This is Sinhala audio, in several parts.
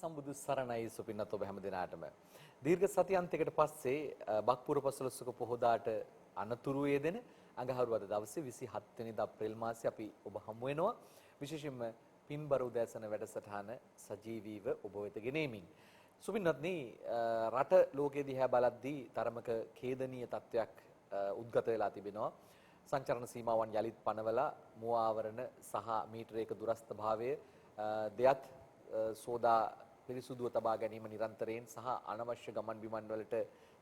සම්බුදු සරණයි සුපින්නත් ඔබ හැම දිනාටම. දීර්ඝ සතියන්තයකට පස්සේ බක්පුර පසළොස්වක පොහොදාට අනතුරු යෙදෙන අඟහරුවාදා දවසේ 27 වෙනිදා අප්‍රේල් මාසයේ අපි ඔබ හමු වෙනවා. විශේෂයෙන්ම පින්බර උදෑසන වැඩසටහන සජීවීව ඔබ වෙත ගෙනෙමින්. සුපින්නත්නි රට ලෝකයේ දිහා බලද්දී තරමක ඛේදනීය තත්වයක් උද්ගත වෙලා තිබෙනවා. සංචරණ සීමාවන් යලිත් පනවලා මුව ආවරණ සහ මීටරයක දුරස්ත භාවය දෙයත් සෝදා පිරිසුදුව තබා ගැනීම නිරන්තරයෙන් සහ අනවශ්‍ය ගමන් බිමන් වලට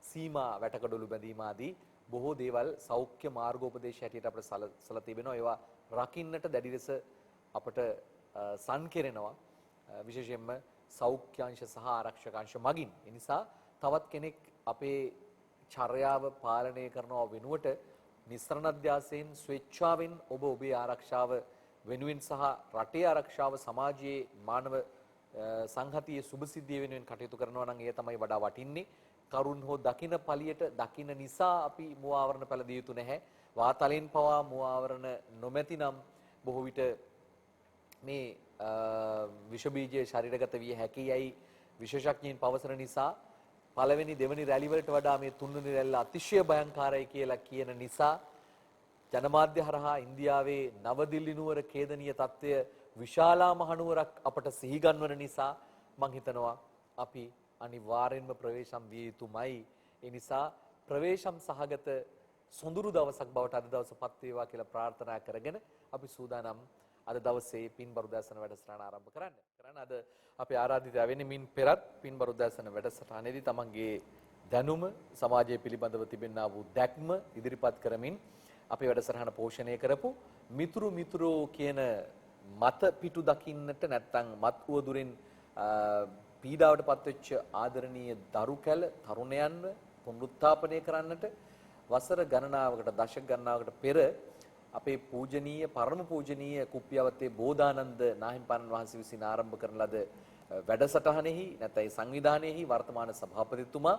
සීමා වැටකඩොළු බැඳීම ආදී බොහෝ දේවල් සෞඛ්‍ය මාර්ගෝපදේශ හැටියට අපිට සලලා තිබෙනවා. ඒවා රකින්නට දැඩි ලෙස අපට සංකේරෙනවා. විශේෂයෙන්ම සෞඛ්‍යාංශ සහ ආරක්ෂකාංශ මගින්. ඒ නිසා තවත් කෙනෙක් අපේ චර්යාව පාලනය කරනවා වෙනුවට නිස්සරණ අධ්‍යාසයෙන් ස්වේච්ඡාවෙන් ඔබ ඔබේ ආරක්ෂාව වෙනුවෙන් සහ රටේ ආරක්ෂාව සමාජයේ මානව සංහතියේ සුභසිද්ධිය වෙනුවෙන් කටයුතු කරනවා නම් ඒ තමයි වඩා වටින්නේ. කරුණ හෝ දකින පළියට දකින නිසා අපි මුව ආවරණ පැළ දිය යුතු නැහැ. වාතලෙන් පවා මුව ආවරණ නොමැතිනම් බොහෝ විට මේ විෂ බීජයේ ශරීරගත විය හැකියයි විශේෂඥයින් පවසන නිසා පළවෙනි දෙවෙනි රැලි වලට වඩා මේ තුන්වෙනි රැල්ල අතිශය භයංකාරයි කියලා කියන නිසා ජනමාධ්‍ය හරහා ඉන්දියාවේ නවදිල්ලි නුවර ඛේදනීය තත්ත්වය විශාලා මහනුවරක් අපට සිහි ගන්වන නිසා මම හිතනවා අපි අනිවාර්යෙන්ම ප්‍රවේශම් විය යුතුමයි. ඒ නිසා ප්‍රවේශම් සහගත සොඳුරු දවසක් බවට අද දවසපත් වේවා කියලා ප්‍රාර්ථනා කරගෙන අපි සූදානම් අද දවසේ පින්බර උදෑසන වැඩසටහන ආරම්භ කරන්න. අද අපේ ආරාධිතයා වෙන්නේ මින් පෙරත් පින්බර උදෑසන වැඩසටහනේදී තමන්ගේ දැනුම සමාජයේ පිළිබඳව තිබෙනා වූ දැක්ම ඉදිරිපත් කරමින් අපේ වැඩසටහන පෝෂණය කරපු මිතුරු කියන මත පිටු දකින්නට නැත්නම් මත් උවදුරින් පීඩාවට පත්වෙච්ච ආදරණීය දරු කැල තරුණයන්ව පුනරුත්ථාපනය කරන්නට වසර ගණනාවකට දශක ගණනාවකට පෙර අපේ පූජනීය පරම පූජනීය කුප්පියවත්තේ බෝධානන්ද නාහිමිපාණන් වහන්සේ විසින් ආරම්භ කරන ලද වැඩසටහනෙහි නැත්නම් සංවිධානයේහි වර්තමාන සභාපතිතුමා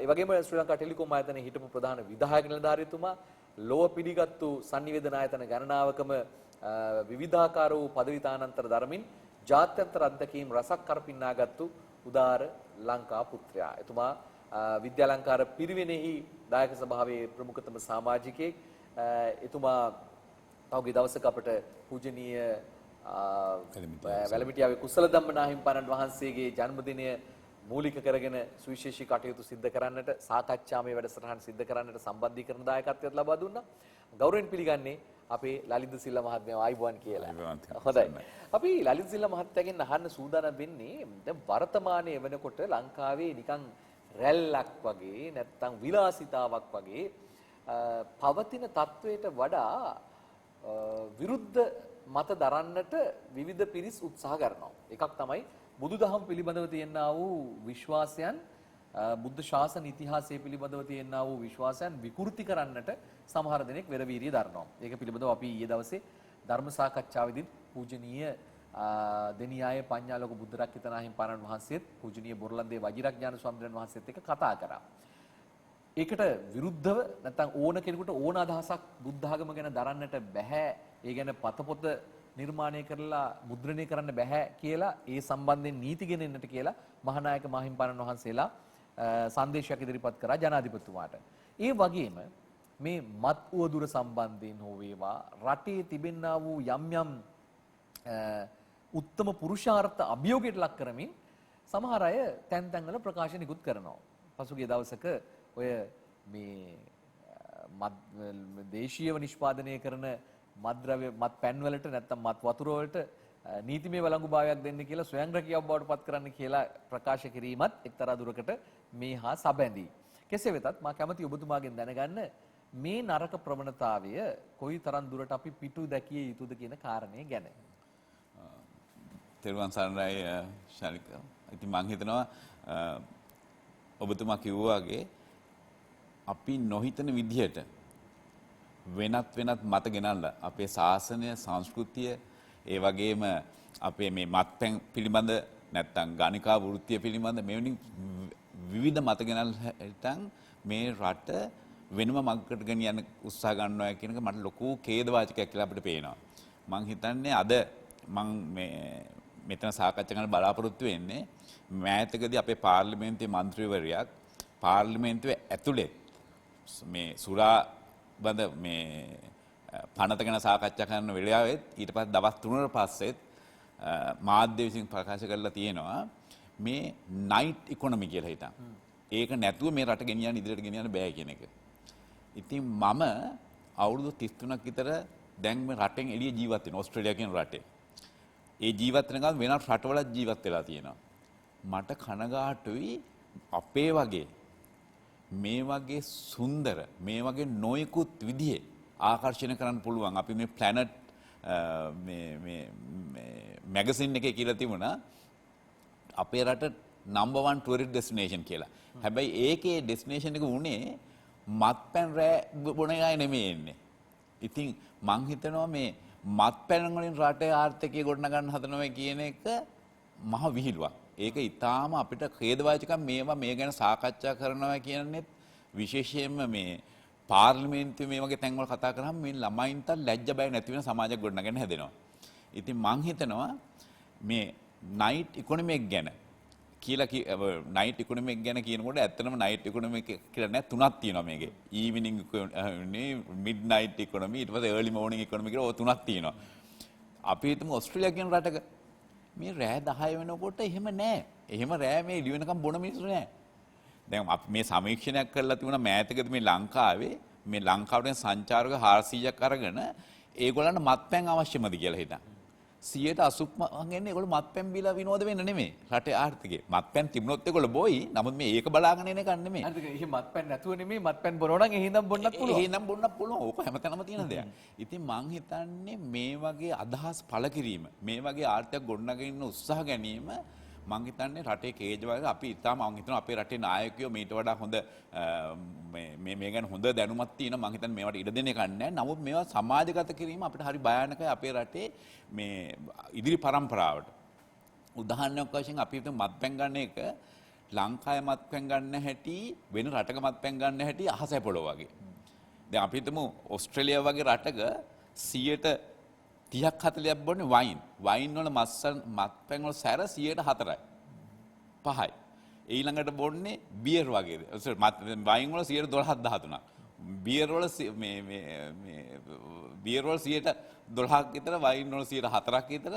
ඒ වගේම ශ්‍රී ලංකා ටෙලිකොම් ආයතනයේ හිටපු ප්‍රධාන විධායක නිලධාරීතුමා ලොව පිළිගත්තු සංනිවේදන ආයතන ගණනාවකම විවිධාකාර වූ පදවි තානන්තර ධර්මින් ජාත්‍යන්තර අධ්‍යක්ීම් රසක් කරපින්නාගත්තු උදාර ලංකා පුත්‍රයා. එතුමා විද්‍යාලංකාර පිරිවෙනෙහි දායක සභාවේ ප්‍රමුඛතම සමාජිකයෙක්. එතුමා පහුගිය දවසක අපට පූජනීය වැලමිටියාවේ කුසල ධම්ම නාහිමිපාණන් වහන්සේගේ ජන්මදිනය මූලික කරගෙන සුවිශේෂී කටයුතු සිද්ධ කරන්නට සාකච්ඡාමය වැඩසටහන් සිද්ධ කරන්නට සම්බන්ධීකරණ දායකත්වයක් ලබා දුන්නා. ගෞරවයෙන් පිළිගන්නේ අපේ ලලිත් සිල්වා මහත්මයා ආයිබෝන් කියලා. හොඳයි. අපි ලලිත් සිල්වා මහත්තයාගෙන් අහන්න සූදානම් වෙන්නේ දැන් වර්තමානයේ වෙනකොට ලංකාවේ නිකන් රැල්ලක් වගේ නැත්නම් විලාසිතාවක් වගේ පවතින තත්වයට වඩා විරුද්ධ මත දරන්නට විවිධ පිරිස් උත්සාහ කරනවා. එකක් තමයි බුදුදහම පිළිබඳව තියෙනා වූ විශ්වාසයන් බුද්ධ ශාසන ඉතිහාසය පිළිබඳව තියෙනා වූ විශ්වාසයන් විකෘති කරන්නට සමහර දෙනෙක් වෙරවීරිය දරනවා. ඒක පිළිබඳව අපි ඊයේ දවසේ ධර්ම සාකච්ඡාවේදී පූජනීය දෙනියාය පඤ්ඤාලෝක බුද්ධ රක්කිත නාහිමිපාණන් වහන්සේත් පූජනීය බොරලන්දේ වජිරඥාන ස්වාමීන් වහන්සේත් එක්ක කතා කරා. ඒකට විරුද්ධව නැත්නම් ඕන කෙනෙකුට ඕන අදහසක් බුද්ධ ආගම ගැන දරන්නට බෑ. ඒ ගැන පතපොත නිර්මාණය කරලා මුද්‍රණය කරන්න බෑ කියලා ඒ සම්බන්ධයෙන් නීති ගෙනෙන්නට කියලා මහානායක මාහිමිපාණන් වහන්සේලා සංදේශයක් ඉදිරිපත් කරා ජනාධිපතිතුමාට. ඒ වගේම මේ මත් උවදුර සම්බන්ධයෙන් හෝ වේවා රටේ තිබෙන්නා වූ යම් උත්තම පුරුෂාර්ථ අභියෝගයට ලක් කරමින් සමහර අය තැන් තැන්වල ප්‍රකාශ නිකුත් කරනවා. පසුගිය දවසක ඔය මේ දේශීයව නිෂ්පාදනය කරන මත්ද්‍රව්‍ය මත් පැන් වලට නැත්නම් මත් වතුර වලට නීතිමය වළංගුභාවයක් දෙන්න කියලා ස්වයං රැකියාව බවට පත් කරන්න කියලා ප්‍රකාශ කිරීමත් එක්තරා දුරකට මේ හා සබැඳී. කෙසේ වෙතත් මා කැමති ඔබතුමාගෙන් දැනගන්න මේ නරක ප්‍රවණතාවය කොයිතරම් දුරට අපි පිටු දැකිය යුතුද කියන කාරණේ ගැන. තෙරුවන් සරණයි ශාලික. ඉතින් මම හිතනවා ඔබතුමා කිව්වා වගේ අපි නොහිතන විදිහට වෙනත් මත ගෙනල්ලා අපේ ශාසනය සංස්කෘතිය ඒ වගේම අපේ මේ මත්පැන් පිළිබඳ නැත්තම් ගණිකා වෘත්තිය පිළිබඳ මෙවැනි විවිධ මත ගෙනල්ලා මේ රට වෙනම මගකට ගෙනියන්න උත්සාහ ගන්නවා කියන එක මට ලොකු ඛේදවාචකයක් කියලා අපිට පේනවා. මම හිතන්නේ අද මම මේ මෙතන සාකච්ඡා කරන්න බලාපොරොත්තු වෙන්නේ මෑතකදී අපේ පාර්ලිමේන්තුවේ මන්ත්‍රීවරයෙක් පාර්ලිමේන්තුවේ ඇතුළේ මේ සුරා බඳ මේ පනත ගැන සාකච්ඡා කරන වෙලාවෙත් ඊට පස්සේ දවස් 3කට පස්සෙත් මාධ්‍ය විසින් ප්‍රකාශ කරලා තියෙනවා මේ නයිට් ඉකොනොමි කියලා හිතන්. ඒක නැතුව මේ රට ගෙනියන්න ඉදිරියට ගෙනියන්න බෑ කියන එක. ඉතින් මම අවුරුදු 33ක් විතර දැන් මේ රටෙන් එළිය ජීවත් වෙනවා ඕස්ට්‍රේලියාව කියන රටේ. ඒ ජීවත් වෙන ගමන් වෙනත් රටවල ජීවත් වෙලා තියෙනවා. මට කනගාටුයි අපේ වගේ මේ වගේ සුන්දර මේ වගේ නොයෙකුත් විදිහේ ආකර්ෂණය කරන්න පුළුවන් අපි මේ ප්ලැනට් මේ මැගසින් එකේ කියලා තිබුණා අපේ රට නම්බර් 1 ටුවරිස්ට් ඩෙස්ටිනේෂන් කියලා. හැබැයි ඒකේ ඩෙස්ටිනේෂන් එක උනේ මත්පැන් රෑ බොන එකයි නෙමෙයි එන්නේ. ඉතින් මං හිතනවා මේ මත්පැන් වලින් රටේ ආර්ථිකය ගොඩනගන්න හදනවා කියන එක මහ විහිළුවක්. ඒක ඊටාම අපිට ඛේදවාචකම් මේවා මේ ගැන සාකච්ඡා කරනවා කියන්නේත් විශේෂයෙන්ම මේ පාර්ලිමේන්තුවේ මේ වගේ තැන්වල කතා කරාම මේ ළමයින්ට ලැජ්ජ බය නැති වෙන සමාජයක් ගොඩනගන්න හැදෙනවා. ඉතින් මං හිතනවා මේ නයිට් ඉකොනොමි එක ගැන කියලා නයිට් ඉකොනොමි එක ගැන කියනකොට ඇත්තටම නයිට් ඉකොනොමි කියලා නෑ තුනක් තියෙනවා මේකේ. ඊවිනිං මිඩ් නයිට් ඉකොනොමි ඊට පස්සේ early morning ඉකොනොමි කියලා ඔය තුනක් තියෙනවා. අපි හිතමු ඕස්ට්‍රේලියා කියන රටක මේ රෑ 10 වෙනකොට එහෙම නෑ. එහෙම රෑ මේ එළි වෙනකම් බොන මිනිස්සු නෑ. දැන් අපි මේ සමීක්ෂණයක් කරලා තිබුණා මෑතකදී මේ ලංකාවේ මේ ලංකාවෙන් සංචාරක 400ක් අරගෙන ඒගොල්ලන්ට මත්පැන් අවශ්‍යමද කියලා හිතන්. 80% ගන්නේ ඒගොල්ලෝ මත්පැන් බීලා විනෝද වෙන්න නෙමෙයි. රටේ ආර්ථිකේ මත්පැන් තිබුණොත් ඒගොල්ලෝ බොයි. නමුත් මේ ඒක බලාගෙන එන එක නෙමෙයි. හරිද? එහෙ මත්පැන් නැතුව නෙමෙයි මත්පැන් බොනවා නම් එහෙනම් බොන්නත් පුළුවන්. එහෙනම් බොන්නත් පුළුවන්. ඕක හැමතැනම තියෙන දෙයක්. ඉතින් මං හිතන්නේ මේ වගේ අදහස් පළ කිරීම, මේ වගේ ආර්ථික ගොඩනගන්න උත්සාහ ගැනීම මං හිතන්නේ රටේ කේජවල අපි ඉතාලම මං හිතනවා අපේ රටේ නායකයෝ මීට වඩා හොඳ මේ ගැන හොඳ දැනුමක් තියෙනවා. මං හිතන්නේ මේවට ඉඩ දෙන එකක් නැහැ. නමුත් මේවා සමාජගත කිරීම අපිට හරි භයානකයි අපේ රටේ මේ ඉදිරි පරම්පරාවට. උදාහරණයක් වශයෙන් අපි හිතමු මත්පැන් ගන්න එක ලංකාවේ මත්පැන් ගන්න හැටි වෙන රටක මත්පැන් ගන්න හැටි අහසයි පොළොව වගේ. දැන් අපි හිතමු ඕස්ට්‍රේලියාව වගේ රටක 30ක් 40ක් බොන්නේ වයින්. වයින් වල මත්පැන් වල සැර 4%යි. 5යි. ඊළඟට බොන්නේ බියර් වගේද. වයින් වල 12ක් 13ක්. බියර් වල බියර් වල 12ක් විතර වයින් වල 4ක් විතර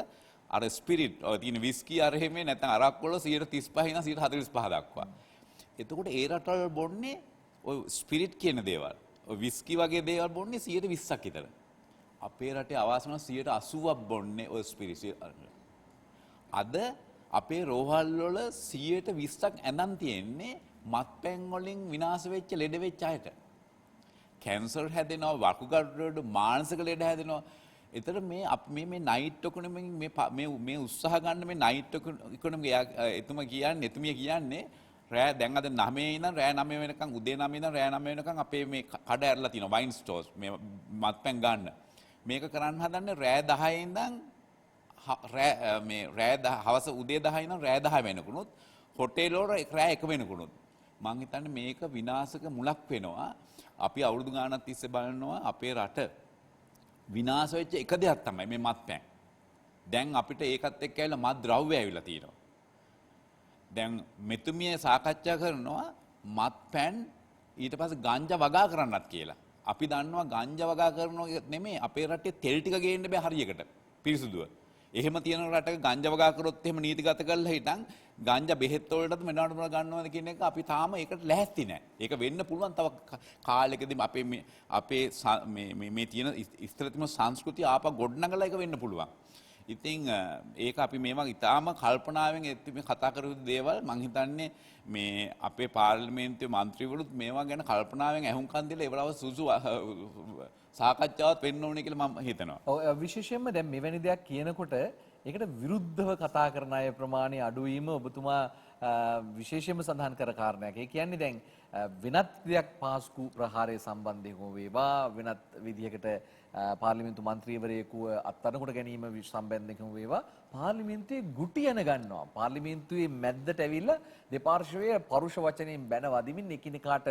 අර ස්පිරිට් ඔය තියෙන විස්කි අර එහෙම නැත්නම් අරක් වල 35 ඉඳන් 45 දක්වා. එතකොට ඒ රටවල බොන්නේ ඔය ස්පිරිට් කියන දේවල්. ඔය විස්කි වගේ දේවල් බොන්නේ 20ක් විතර. අපේ රටේ අවාසන 80ක් බොන්නේ ඔය ස්පිරිට්. අද අපේ රෝහල් වල 20ක් ඇඳන් තියෙන්නේ මත්පැන් වලින් විනාශ වෙච්ච ලෙඩ වෙච්ච අයට. කැන්සර් හැදෙනවා, වකුගඩු මානසික ලෙඩ හැදෙනවා. ඒතර මේ අපි මේ නයිට් ඉකොනොමි මේ උත්සාහ ගන්න මේ නයිට් ඉකොනොමි එතුමිය කියන්නේ රෑ දැන් අද 9 ඉඳන් රෑ 9 වෙනකන් උදේ 9 ඉඳන් රෑ 9 වෙනකන් අපේ මේ කඩ ඇරලා තියෙනවා වයින් ස්ටෝර්ස් මේ මත්පැන් ගන්න. මේක කරන්න හදන්නේ රෑ 10 ඉඳන් හවස උදේ 10 ඉඳන් රෑ 10 වෙනකුණුත් හොටෙල් වල රෑ 1 වෙනකුණුත් මං හිතන්නේ මේක විනාශක මුලක් වෙනවා. අපි අවුරුදු ගාණක් තිස්සේ බලනවා අපේ රට විනාශ වෙච්ච එක දෙයක් තමයි මේ මත්පැන්. දැන් අපිට ඒකත් එක්ක ඇවිල්ලා මත් ද්‍රව්‍ය ඇවිල්ලා තියෙනවා. දැන් මෙතුමිය සාකච්ඡා කරනවා මත්පැන් ඊට පස්සේ ගංජා වගා කරන්නත් කියලා. අපි දන්නවා ගංජා වගා කරනවා නෙමෙයි අපේ රටේ තෙල් ටික ගේන්න බෑ හරියකට පිරිසුදුව. එහෙම තියෙන රටක ගංජා වගා කරොත් එහෙම නීතිගත කරලා හිටන් ගංජා බෙහෙත් වලටත් මෙන්නට ගන්නවද කියන එක අපි තාම ඒකට ලැහැස්ති නැහැ. ඒක වෙන්න පුළුවන් තව කාලෙකදී අපේ මේ තියෙන ස්ථිරතම සංස්කෘතිය ආපහු ගොඩනගලා ඒක වෙන්න පුළුවන්. ඉතින් ඒක අපි මේවා ඉතාම කල්පනාවෙන් මේ කතා කරපු දේවල් මං හිතන්නේ මේ අපේ පාර්ලිමේන්තුවේ മന്ത്രിවරුත් මේවා ගැන කල්පනාවෙන් අහුම්කම් දීලා ඒවලව සුසු සාකච්ඡාවක් වෙන්න ඕනේ කියලා මම හිතනවා. ඔව් විශේෂයෙන්ම දැන් මෙවැනි දෙයක් කියනකොට ඒකට විරුද්ධව කතා කරන අය ප්‍රමාණය අඩු වීම ඔබතුමා විශේෂයෙන්ම සඳහන් කර කාරණයක්. ඒ කියන්නේ දැන් වෙනත් දෙයක් පාස්කු ප්‍රහාරය සම්බන්ධයෙන් හෝ වේවා වෙනත් විදිහකට පාර්ලිමේන්තු මන්ත්‍රීවරයෙකුව අත්අඩංගුවට ගැනීම සම්බන්ධයෙන් වේවා පාර්ලිමේන්තුවේ ගුටි යන ගන්නවා. පාර්ලිමේන්තුවේ මැද්දට ඇවිල්ලා දෙපාර්ශ්වයේ පරුෂ වචනෙන් බැන වදිමින් එකිනෙකාට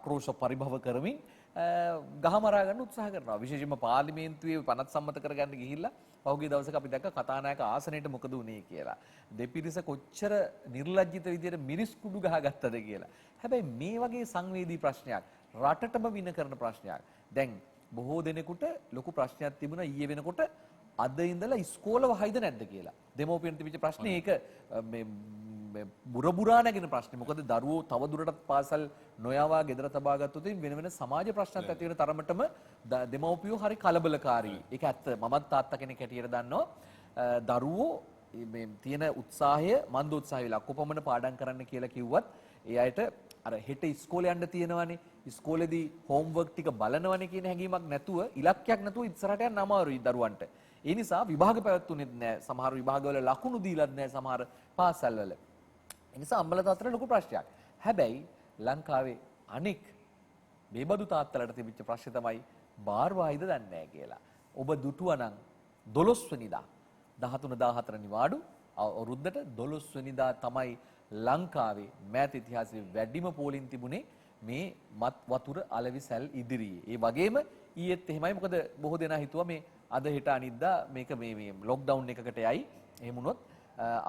ක්‍රෝෂ පරිභව කරමින් ගහමරා ගන්න උත්සාහ කරනවා. විශේෂයෙන්ම පාර්ලිමේන්තුවේ පනත් සම්මත කරගන්න ගිහිල්ලා පහුගිය දවසක අපි දැක්ක කතානායක ආසනයට මොකද වුනේ කියලා. දෙපිරිස කොච්චර නිර්ලජ්ජිත විදියට මිරිස් කුඩු ගහගත්තද කියලා. හැබැයි මේ වගේ සංවේදී ප්‍රශ්නයක් රටටම වින කරන ප්‍රශ්නයක්. දැන් බොහෝ දෙනෙකුට ලොකු ප්‍රශ්නයක් තිබුණා ඊයේ වෙනකොට අද ඉඳලා ඉස්කෝල වහයිද නැද්ද කියලා. දෙමෝපියන් තිබිච්ච ප්‍රශ්නේ ඒක මේ බුරබුරා නැගෙන ප්‍රශ්නේ. මොකද දරුවෝ තව දුරටත් පාසල් නොයවා ගෙදර තබා ගත්තොත් වෙන වෙන සමාජ ප්‍රශ්නත් ඇති වෙන තරමටම දෙමෝපියෝ හරි කලබලකාරී. ඒක ඇත්ත. මමත් තාත්තා කෙනෙක් හැටියට දන්නවා. දරුවෝ මේ තියෙන උත්සාහය මන්ද උත්සාහය වෙලා කොපමණ පාඩම් කරන්න කියලා කිව්වත් ඒ අයට අර හෙට ඉස්කෝලේ යන්න තියෙනවනේ. ඉස්කෝලේදී හෝම්වර්ක් ටික බලනවනේ කියන හැඟීමක් නැතුව ඉලක්කයක් නැතුව ඉස්සරහට යන්න අමාරුයි දරුවන්ට. ඒ නිසා විභාග පැවැත්වුනේත් නැහැ. සමහර විභාගවල ලකුණු දීලත් නැහැ සමහර පාසල්වල. ඒ නිසා අම්මලා තාත්තලා ලොකු ප්‍රශ්නයක්. හැබැයි ලංකාවේ අනෙක් මේබඳු තාත්තලාට තිබිච්ච ප්‍රශ්නේ තමයි බාර් වායිද දන්නේ නැහැ කියලා. ඔබ දුටුවා නම් 12 වෙනිදා 13 14 නිවාඩු අවුරුද්දට 12 වෙනිදා තමයි ලංකාවේ මෑත ඉතිහාසයේ වැඩිම පෝලිං තිබුණේ මේ මත් වතුර අලෙවි සැල් ඉදිරියේ. ඒ වගේම ඊයේත් එහෙමයි. මොකද බොහෝ දෙනා හිතුවා මේ අද හෙට අනිද්දා මේක මේ ලොක්ඩවුන් එකකට යයි. එහෙම වුණොත්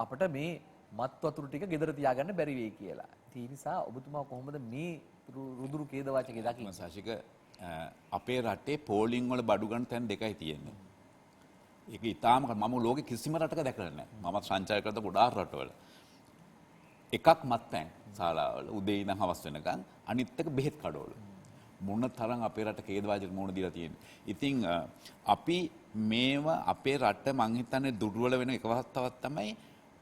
අපිට මේ මත් වතුර ටික ගෙදර තියාගන්න බැරි වෙයි කියලා. ඒ නිසා ඔබතුමා කොහොමද මේ රුදුරු ඛේද වාචකේ දකින්නේ? සාශික අපේ රටේ පෝලිං වල බඩු ගන්න තැන් දෙකයි තියෙන්නේ. ඒක ඊටාම මම ලෝකෙ කිසිම රටක දැකලා නැහැ. මමත් සංචාරය කරලා ගොඩාක් රටවල. එකක් මත්පැන් ශාලාවල උදේ ඉඳන් හවස වෙනකන් අනිත් එක බෙහෙත් කඩවල. මොන තරම් අපේ රට ඛේද වාචක මොන දීලා තියෙන්නේ. ඉතින් අපි මේවා අපේ රට මං හිතන්නේ දුර්වල වෙන එක අවස්ථාවක් තමයි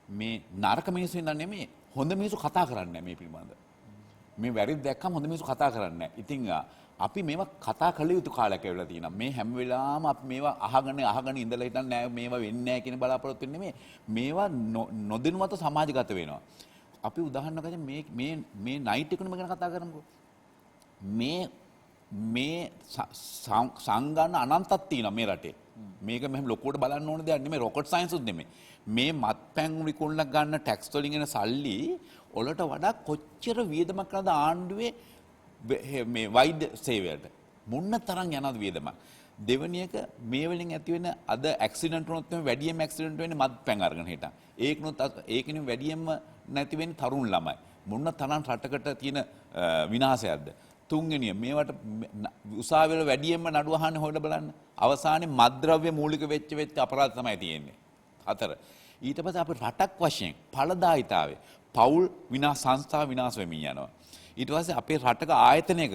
මේ නරක මිනිස්සු ඉඳන් නෙමෙයි හොඳ මිනිස්සු කතා කරන්නේ මේ පිළිබඳ. මේ වැරදි දැක්කම හොඳ මිනිස්සු කතා කරන්නේ නැහැ. ඉතින් අපි මේවා කතා කළ යුතු කාලයක් ඇවිල්ලා තියෙනවා. මේ හැම වෙලාවම අපි මේවා අහගෙන ඉඳලා හිටන් නෑ මේවා වෙන්නේ නැහැ කියන බලාපොරොත්තු වෙන්නේ නෙමෙයි. මේවා නොදැනුවත්ව සමාජගත වෙනවා. අපි උදාහරණයක් ගන්න මේ නයිට් ඉකොනොමි ගැන කතා කරමුකෝ. මේ සංගාන අනන්තක් තියෙනවා මේ රටේ. මේක මෙහෙම ලොකුවට බලන්න ඕන දෙයක් නෙමෙයි. රොකට් සයන්ස් උත් නෙමෙයි. මේ මත්පැන් විකුණලා ගන්න ටැක්ස් වලින් එන සල්ලි වලට වඩා කොච්චර වියදමක් කරනද ආණ්ඩුවේ මේ වෛද්‍ය සේවයට මොන්න තරම් යනවද වියදමක්. දෙවෙනි එක මේ වලින් ඇති වෙන අද ඇක්සිඩන්ට් වුණොත් මේ වැඩියෙන්ම ඇක්සිඩන්ට් වෙන්නේ මත්පැන් අරගෙන හිටන්. ඒකනේ වැඩියෙන්ම නැති වෙන්නේ තරුණ ළමයි. මොන්න තරම් රටකට තියෙන විනාශයක්ද. තුන්වෙනිය මේවට උසාවිය වල වැඩියෙන්ම නඩු අහන්නේ හොයලා බලන්න. අවසානයේ මත්ද්‍රව්‍ය මූලික වෙච්ච අපරාධ තමයි තියෙන්නේ. 4. ඊට පස්සේ අපි රටක් වශයෙන් ඵලදායිතාවේ පෞල් විනාශ සංස්ථා විනාශ වෙමින් යනවා. ඊට පස්සේ අපේ රටක ආයතනයක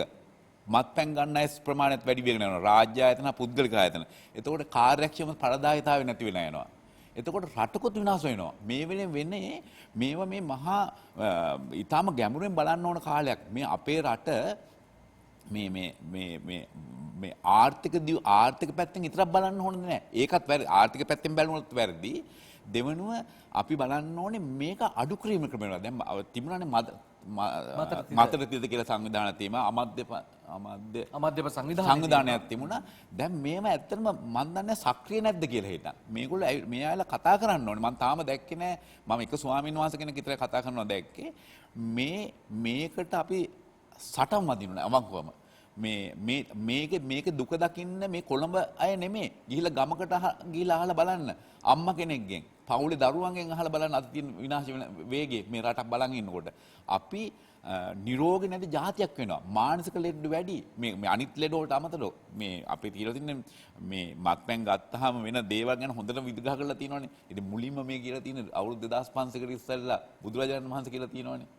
මත්පැන් ගන්න අය ප්‍රමාණයත් වැඩි වෙගෙන යනවා. රාජ්‍ය ආයතන, පුද්ගලික ආයතන. එතකොට කාර්යක්ෂම ඵලදායිතාවය නැති වෙලා යනවා. එතකොට රටකොත් විනාශ වෙනවා. මේ වෙලෙන් වෙන්නේ මේවා මේ මහා ඊටාම ගැඹුරෙන් බලන්න ඕන කාලයක්. මේ අපේ රට මේ ආර්ථික පැත්තෙන් විතරක් බලන්න ඕනේ නැහැ. ඒකත් වැරදි. ආර්ථික පැත්තෙන් බලනොත් වැරදි. දෙවෙනුව අපි බලන්න ඕනේ මේක අඩු කිරීම ක්‍රමවල. දැන් තිබුණානේ මතරතිද කියලා සංවිධානයක් තියෙනවා. අමාත්‍ය සංවිධානයක් තිබුණා. දැන් මේව ඇත්තටම මන් දන්නේ සක්‍රිය නැද්ද කියලා හිතන්. මේගොල්ලෝ මේ අයලා කතා කරන්න ඕනේ. මම තාම දැක්කේ නැහැ. මම එක ස්වාමීන් වහන්සේ කෙනෙක් විතර කතා කරනවා දැක්කේ. මේකට අපි සටන් වදින්න අවංකවම මේක දුක දකින්න මේ කොළඹ අය නෙමෙයි ගිහිල්ලා ගමකට ගිහිල්ලා අහලා බලන්න අම්මා කෙනෙක්ගෙන් පවුලේ දරුවන්ගෙන් අහලා බලන්න අද තියෙන විනාශ වෙන වේගය මේ රටක් බලන් ඉන්නකොට අපි නිරෝගී නැති જાතියක් වෙනවා මානසික ලෙඩ වැඩි මේ අනිත් ලෙඩ වලට අමතරව මේ අපි කියලා තින්නේ මේ මත්පැන් ගත්තාම වෙන දේවල් ගැන හොඳට විග්‍රහ කරලා තියෙනවානේ ඉතින් මුලින්ම මේ කියලා තියෙන අවුරුදු 2500කට ඉස්සෙල්ලා බුදුරජාණන් වහන්සේ කියලා තියෙනවානේ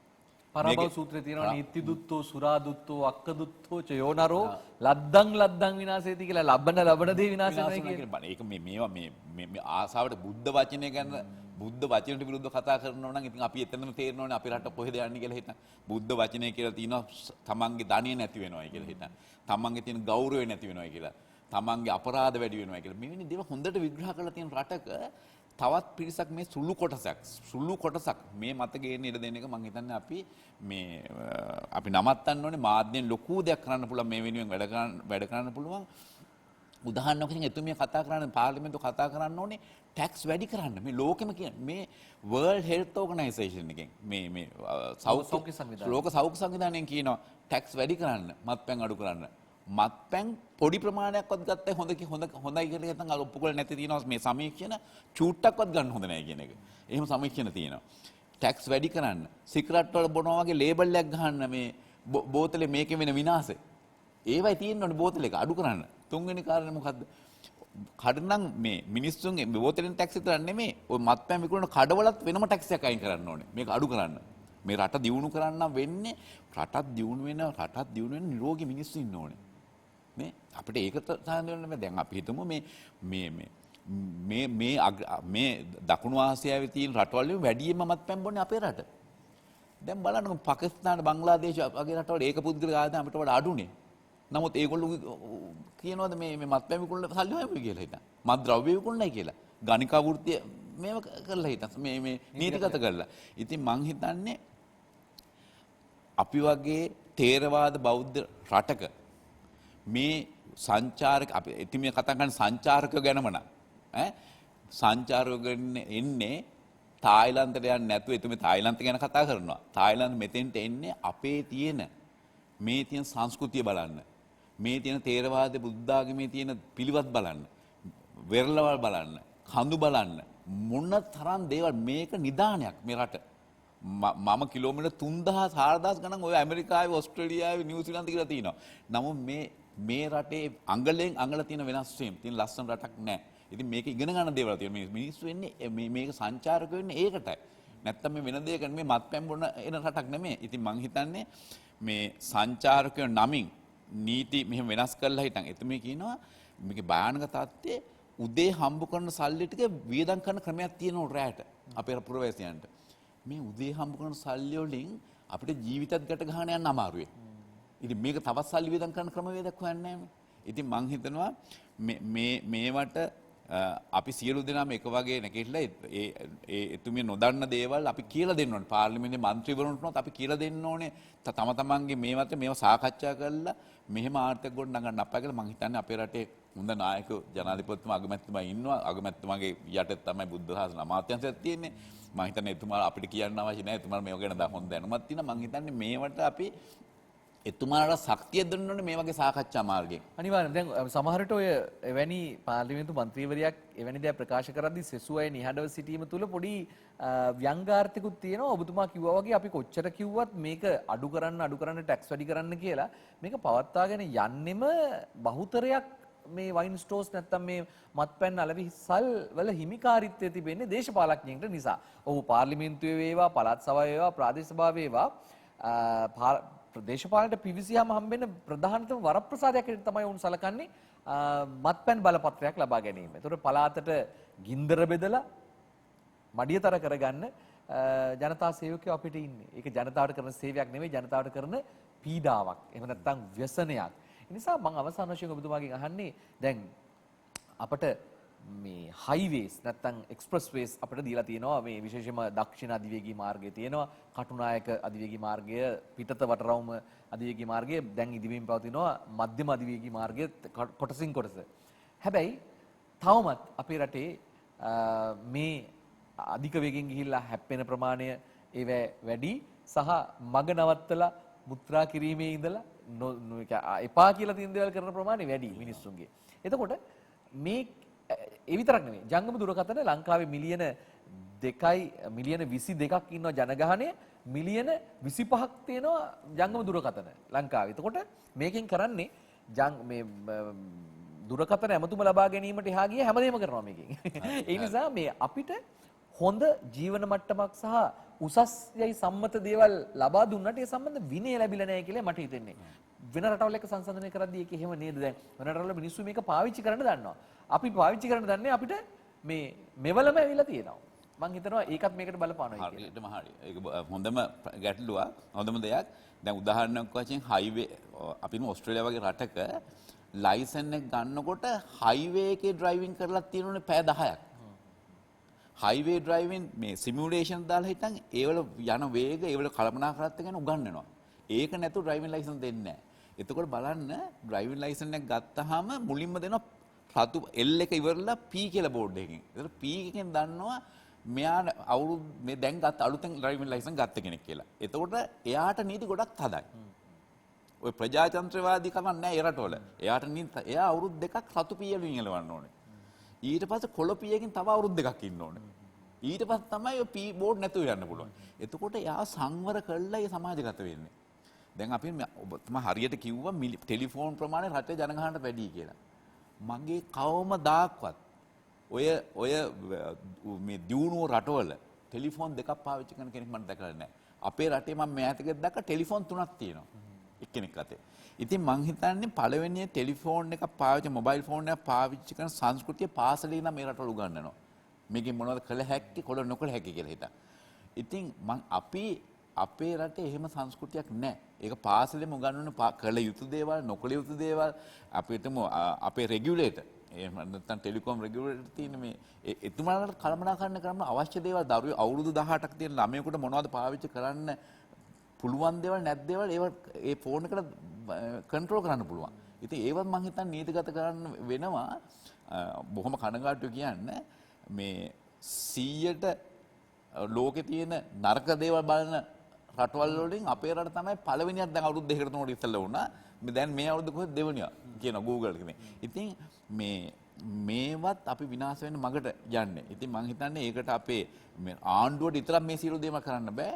පරාභව සූත්‍රයේ තියෙනවා නීති දුත්තෝ සුරා දුත්තෝ අක්ක දුත්තෝ චයෝනරෝ ලද්දං විනාශේති කියලා ලබන දේ විනාශ වෙනවා කියන්නේ. ඒක මේවා මේ ආසාවට බුද්ධ වචනය ගැන බුද්ධ වචනට විරුද්ධව කතා කරනවා නම් ඉතින් අපි එතනම තේරෙනවනේ අපේ රට කොහෙද යන්නේ කියලා හිතන. බුද්ධ වචනය කියලා තියෙනවා තමන්ගේ ධනිය නැති වෙනවයි කියලා හිතන. තමන්ගේ තියෙන ගෞරවය නැති වෙනවයි කියලා. තමන්ගේ අපරාධ වැඩි වෙනවයි කියලා. මෙවැනි දේවල් හොඳට විග්‍රහ කරලා තියෙන රටක තවත් පිරිසක් මේ සුළු කොටසක් මේ මත ගේන්න ඉඩ දෙන එක මම හිතන්නේ අපි නවත්තන්න ඕනේ මාධ්‍යෙන් ලොකු දෙයක් කරන්න පුළුවන් මේ වෙනුවෙන් වැඩ කරන්න පුළුවන් උදාහරණයක් වශයෙන් එතුමිය කතා කරන්නේ පාර්ලිමේන්තුව කතා කරන්න ඕනේ ටැක්ස් වැඩි කරන්න මේ ලෝකෙම කියන මේ World Health Organization එකෙන් මේ ලෝක සෞඛ්‍ය සංවිධානයෙන් කියනවා ටැක්ස් වැඩි කරන්න මත්පැන් අඩු කරන්න මත්පැන් පොඩි ප්‍රමාණයක්වත් ගත්තා හොඳයි කියලා හිතන් අර ඔප්පු කරලා නැති තියෙනවා මේ සමීක්ෂණ චූට්ටක්වත් ගන්න හොඳ නැහැ කියන එක. එහෙම සමීක්ෂණ තියෙනවා. ටැක්ස් වැඩි කරන්න, සිගරට් වල බොනවා වගේ ලේබල් එකක් ගහන්න මේ බෝතලේ මේකේ වෙන විනාශය. ඒවයි තියෙන්නේ බෝතලේ එක අඩු කරන්න. තුන්වෙනි කාරණේ මොකද්ද? කඩනම් මේ මිනිස්සුන්ගේ බෝතලෙන් ටැක්ස් විතරක් නෙමෙයි ඔය මත්පැන් විකුණන කඩවලත් වෙනම ටැක්ස් එකක් අයින් කරන්න ඕනේ. මේක අඩු කරන්න. මේ රට දියුණු කරන්න වෙන්නේ රටත් දියුණු වෙන නිරෝගී මිනිස්සු ඉන්න ඕනේ. නේ අපිට ඒක සාධාරණ වෙන්න දැන් අපි හිතමු මේ දකුණු ආසියාවේ තියෙන රටවල් වලින් වැඩිම මත්පැන් බොන්නේ අපේ රට. දැන් බලන්න පාකිස්තාන බංග්ලාදේශ වගේ රටවල ඒක පුද්ගලික ආදායම අපිට වඩා අඩුනේ. නමුත් ඒගොල්ලෝ කියනවාද මේ මත්පැන් විකුණන සල්ලි හොයමු කියලා හිතන. මත්ද්‍රව්‍ය විකුණනයි කියලා. ගණිකා වෘත්තිය මේව කරලා හිතන මේ නීතිගත කරලා. ඉතින් මං හිතන්නේ අපි වගේ තේරවාද බෞද්ධ රටක මේ සංචාරක අපි ඉතින් මේ කතා කරන්නේ සංචාරකයෝ ගැනම න ะ ඈ සංචාරකයෝ එන්නේ තායිලන්තයට යන්නේ නැතුව එතුමේ තායිලන්ත ගැන කතා කරනවා. තායිලන්ත මෙතෙන්ට එන්නේ අපේ තියෙන මේ තියෙන සංස්කෘතිය බලන්න. මේ තියෙන තේරවාද බුද්ධ ආගමේ තියෙන පිළිවත් බලන්න. වෙරළවල් බලන්න. කඳු බලන්න. මොන තරම් දේවල් මේක නිදානයක් මේ රට. මම කිලෝමීටර් 3000 4000 ගණන් ඔය ඇමරිකාවේ ඕස්ට්‍රේලියාවේ නිව්සීලන්තේ කියලා තියෙනවා. නමුත් මේ රටේ අඟලෙන් අඟල තියෙන වෙනස් වීම තියෙන ලස්සන රටක් නැහැ. ඉතින් මේක ඉගෙන ගන්න දේවල් තියෙනවා. මිනිස්සු වෙන්නේ මේක සංචාරක වෙන්නේ ඒකටයි. නැත්තම් මේ වෙන දෙයක නෙමෙයි මත්පැන් බොන එන රටක් නෙමෙයි. ඉතින් මං හිතන්නේ මේ සංචාරකයෝ නමින් නීති මෙහෙම වෙනස් කරලා හිටන් එතුමේ කියනවා මේකේ භයානක තත්ත්වයේ උදේ හම්බ කරන සල්ලි ටික වියදම් කරන ක්‍රමයක් තියෙනවා රැට අපේ පුරවැසියන්ට. මේ උදේ හම්බ කරන සල්ලි වලින් අපිට ජීවිතත් ගැට ගන්න යන්න අමාරුයි. ඉතින් මේක තවත් සල්ලි වියදම් කරන ක්‍රමවේදයක් හොයන්නේ නැහැ. ඉතින් මං හිතනවා මේවට අපි සියලු දෙනාම එක වගේ නැගිටලා ඒ එතුමිය නොදන්න දේවල් අපි කියලා දෙන්න ඕනේ. පාර්ලිමේන්තුවේ മന്ത്രിවරුන්ටත් අපි කියලා දෙන්න ඕනේ. තම තමන්ගේ මේවා සාකච්ඡා කරලා මෙහෙම ආර්ථික ගොඩ නගන්න අපා කියලා මං හිතන්නේ අපේ රටේ හොඳ නායකයෝ ජනාධිපතිතුමා අගමැතිතුමා ඉන්නවා. අගමැතිතුමාගේ යටතේ තමයි බුද්ධ ශාසන අමාත්‍යාංශයක් තියෙන්නේ. මං හිතන්නේ එතුමා අපිට කියන්න අවශ්‍ය නැහැ. එතුමා මේව ගැන හොඳ දැනුමක් තියෙනවා. මං හිතන්නේ මේවට අපි එතුමාට ශක්තිය දෙන්න ඕනේ මේ වගේ සාකච්ඡා මාර්ගයෙන්. අනිවාර්යෙන් දැන් සමහර විට ඔය එවැනි පාර්ලිමේන්තු මන්ත්‍රීවරයෙක් එවැනි දේ ප්‍රකාශ කරද්දී සෙසු අය නිහඬව සිටීම තුළ පොඩි ව්‍යංගාර්ථිකුත් තියෙනවා. ඔබතුමා කිව්වා වගේ අපි කොච්චර කිව්වත් මේක අඩු කරන්න ටැක්ස් වැඩි කරන්න කියලා මේක පවත්වාගෙන යන්නෙම බහුතරයක් මේ වයින් ස්ටෝර්ස් නැත්තම් මේ මත්පැන් අලෙවිසල් වල හිමිකාරීත්වය තිබෙන්නේ දේශපාලඥයින්ට නිසා. ඔව් පාර්ලිමේන්තුවේ වේවා පළාත් සභාවේ වේවා ප්‍රාදේශ සභාවේ වේවා දේශපාලනට පිවිසියාම හම්බෙන ප්‍රධානතම වරප්‍රසාදයක් විදිහට තමයි උන් සලකන්නේ මත්පැන් බලපත්‍රයක් ලබා ගැනීම. ඒතකොට පළාතට ගින්දර බෙදලා මඩියතර කරගන්න ජනතා සේවකයෝ අපිට ඉන්නේ. ඒක ජනතාවට කරන සේවයක් නෙවෙයි ජනතාවට කරන පීඩාවක්. එහෙම නැත්නම් ව්‍යසනයක්. ඒ නිසා මම අවසාන වශයෙන් ඔබතුමාගෙන් අහන්නේ දැන් අපිට මේ හයිවේස් නැත්නම් එක්ස්ප්‍රස් වේස් අපිට දීලා තියෙනවා මේ විශේෂයෙන්ම දක්ෂිණ අධිවේගී මාර්ගය තියෙනවා කටුනායක අධිවේගී මාර්ගය පිටත වටරවුම අධිවේගී මාර්ගය දැන් ඉදිමින් පවතිනවා මධ්‍යම අධිවේගී මාර්ගය කොටසින් කොටස. හැබැයි තවමත් අපේ රටේ මේ අධික වේගෙන් ගිහිල්ලා හැප්පෙන ප්‍රමාණය ඒව වැඩි සහ මග නවත්තලා මුත්‍රා කිරීමේ ඉඳලා එපා කියලා තියෙන දේවල් කරන ප්‍රමාණය වැඩි මිනිස්සුන්ගේ. එතකොට මේ ඒ විතරක් නෙවෙයි ජංගම දුරකථන ලංකාවේ මිලියන 22ක් ඉන්නවා ජනගහනය මිලියන 25ක් තියෙනවා ජංගම දුරකථන ලංකාවේ. එතකොට මේකෙන් කරන්නේ මේ දුරකථන ඇමතුම ලබා ගැනීමට එහා ගිය හැමදේම කරනවා මේකෙන්. ඒ නිසා මේ අපිට හොඳ ජීවන මට්ටමක් සහ උසස් යයි සම්මත දේවල් ලබා දුන්නට ඒ සම්බන්ධ විනය ලැබිලා නැහැ කියලා මට හිතෙන්නේ. වෙන රටවල් එක්ක සංසන්දනය කරද්දී ඒක එහෙම නේද දැන් වෙන රටවල මිනිස්සු මේක පාවිච්චි කරන්න දන්නවා. අපි පාවිච්චි කරන්න දන්නේ අපිට මේ මෙවලම ඇවිල්ලා තියෙනවා. මම හිතනවා ඒකත් මේකට බලපානවා කියලා. හරියටම හරි. ඒක හොඳම ගැටලුවක්. හොඳම දෙයක්. දැන් උදාහරණයක් වශයෙන් හයිවේ අපි ඕස්ට්‍රේලියාව වගේ රටක ලයිසන් එක ගන්නකොට හයිවේ එකේ ඩ්‍රයිවිං කරලා තියෙනුනේ පැය 10ක්. හයිවේ ඩ්‍රයිවිං මේ සිමියුලේෂන් දාලා හිටන් ඒවල යන වේග ඒවල කළමනාකරණත් ගැන උගන්වනවා. ඒක නැතුව ඩ්‍රයිවිං ලයිසන් දෙන්නේ නැහැ. එතකොට බලන්න ඩ්‍රයිවිං ලයිසන් එක ගත්තාම මුලින්ම දෙනවා රතු L එක ඉවරලා P කියලා බෝඩ් එකකින්. ඒතර P එකෙන් දන්නවා මෙයා අවුරුදු මේ දැන් ගත්ත අලුතෙන් ඩ්‍රයිවිං ලයිසන් ගත්ත කෙනෙක් කියලා. එතකොට එයාට නීති ගොඩක් හදයි. ඔය ප්‍රජාතන්ත්‍රවාදී කමක් නැහැ ඒ රටවල. එයා අවුරුදු 2ක් රතු පියලුන් එලවන්න ඕනේ. ඊට පස්සේ කොළ පියකින් තව අවුරුදු 2ක් ඉන්න ඕනේ. ඊට පස්සේ තමයි ඔය පී බෝඩ් නැතුව යන්න පුළුවන්. එතකොට එයා සංවර කළා ඒ සමාජගත වෙන්නේ. දැන් අපි ඔබතුමා හරියට කිව්වා ටෙලිෆෝන් ප්‍රමාණය රටේ ජනගහනට වැඩි කියලා. මගේ කවමදාක්වත් ඔය මේ දියුණුව රටවල ටෙලිෆෝන් දෙකක් පාවිච්චි කරන කෙනෙක් මම දැකලා නැහැ. අපේ රටේ මම මෑතකදී දැක්ක ටෙලිෆෝන් 3ක් තියෙනවා. එක්කෙනෙක් අතේ. ඉතින් මං හිතන්නේ පළවෙනි ටෙලිෆෝන් එක පාවිච්චි මොබයිල් ෆෝන් එක පාවිච්චි කරන සංස්කෘතිය පාසලේ නම් මේ රටවල උගන්වනවා. මේකෙන් මොනවද කළ හැක්කේ කොළ නොකළ හැක්කේ කියලා හිතා. ඉතින් අපේ රටේ එහෙම සංස්කෘතියක් නැහැ. ඒක පාසලෙම උගන්වන කළ යුතු දේවල් නොකළ යුතු දේවල් අපිටම අපේ රෙගියුලේටර් එහෙම නැත්නම් ටෙලිකොම් රෙගියුලේටර් තියෙන මේ එතුමාලට කළමනාකරණය කරන්න අවශ්‍ය දේවල් දරුවෝ අවුරුදු 18ක් තියෙන ළමයෙකුට මොනවද පාවිච්චි කරන්න පුළුවන් දේවල් නැත් දේවල් ඒ ෆෝන් එකට කන්ට්‍රෝල් කරන්න පුළුවන්. ඉතින් ඒවත් මම හිතන්නේ නීතිගත කරන්න වෙනවා. බොහොම කනගාටුයි කියන්නේ මේ 100ට ලෝකේ තියෙන නරක දේවල් බලන රටවල් වලින් අපේ රට තමයි පළවෙනියක් දැන් අවුරුදු 2කට 3කට ඉස්සෙල්ලා වුණා. දැන් මේ අවුරුද්ද කොහෙද දෙවෙනියා කියන Google එකේ. ඉතින් මේවත් අපි විනාශ වෙන්න මගට යන්නේ. ඉතින් මම හිතන්නේ ඒකට අපේ ආණ්ඩුවට විතරක් මේ සියලු දේවල් කරන්න බෑ.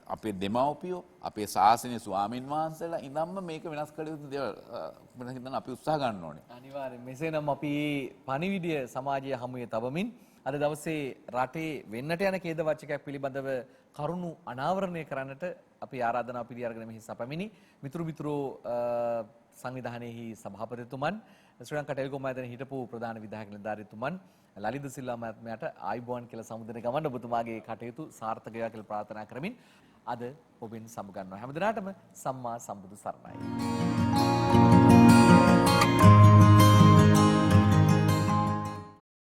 අපේ දෙමව්පියෝ, අපේ ශාසනීය ස්වාමින් වහන්සේලා ඉඳන්ම මේක වෙනස් කළ යුතු දේවල් මම හිතන්නේ අපි උත්සාහ ගන්න ඕනේ. අනිවාර්යෙන්. මෙසේනම් අපි පණිවිඩය සමාජයේ හමුවේ තබමින් අද දවසේ රටේ වෙන්නට යන ඛේද වාචකයක් පිළිබඳව කරුණු අනාවරණය කරන්නට අපි ආරාධනාව පිළිඅරගෙන මෙහි සැපමිනි මිතුරු සංවිධානයේහි සභාපතිතුමන් ශ්‍රී ලංකා ටෙලිකොම් ආයතනයේ හිටපු ප්‍රධාන විධායක නිලධාරීතුමන් ලලිත සිල්වා මහත්මයාට ආයුබෝවන් කියලා සමුදෙන ගමන් ඔබතුමාගේ කටයුතු සාර්ථක වේවා කියලා ප්‍රාර්ථනා කරමින් අද ඔබෙන් සමුගන්නවා. හැමදිනාටම සම්මා සම්බුදු සරණයි.